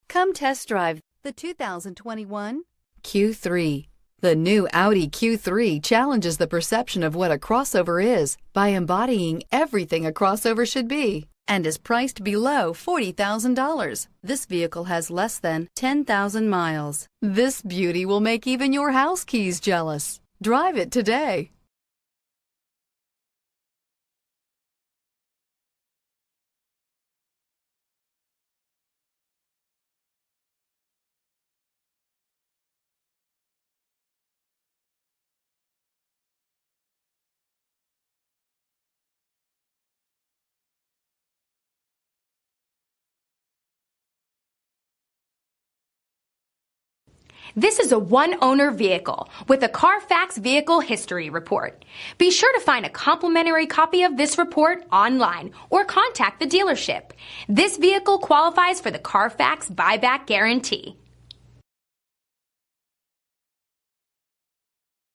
Come test drive the 2021 Q3. The new Audi Q3 challenges the perception of what a crossover is by embodying everything a crossover should be and is priced below $40,000. This vehicle has less than 10,000 miles. This beauty will make even your house keys jealous. Drive it today. This is a one-owner vehicle with a Carfax Vehicle History Report. Be sure to find a complimentary copy of this report online or contact the dealership. This vehicle qualifies for the Carfax Buyback Guarantee.